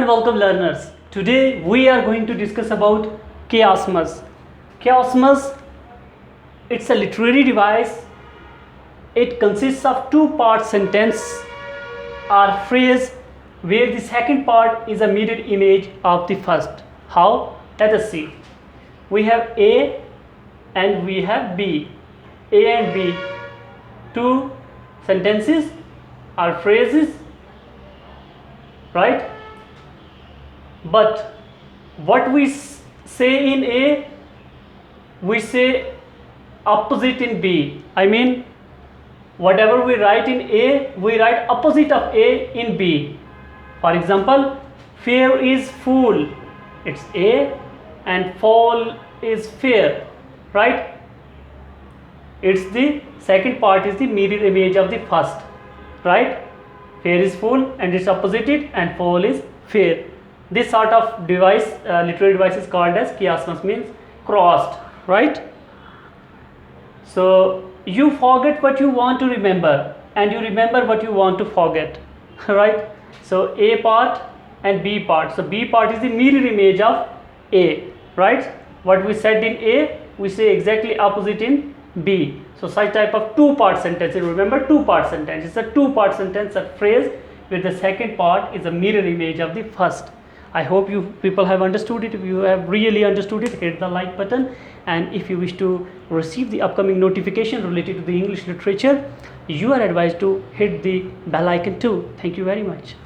and welcome learners. Today we are going to discuss about chiasmus. Chiasmus, it's a literary device. It consists of two-part sentence or phrase where the second part is a mirror image of the first. How? Let us see. We have A and we have B. A and B, two sentences or phrases, right? But what we say in A, we say opposite in B. I mean, whatever we write in A, we write opposite of A in B. For example, fair is fool, it's A, and fall is fair, right? It's the second part is the mirror image of the first, right? Fair is fool and it's opposited, and fall is fair. This sort of device, literary device, is called as chiasmus, means crossed, right? So you forget what you want to remember and you remember what you want to forget, right? So A part and B part. So B part is the mirror image of A, right? What we said in A, we say exactly opposite in B. So such type of two-part sentence. Remember, two-part sentence. It's a two-part sentence, a phrase where the second part is a mirror image of the first. I hope you people have understood it. If you have really understood it, hit the like button. And if you wish to receive the upcoming notification related to the English literature, you are advised to hit the bell icon too. Thank you very much.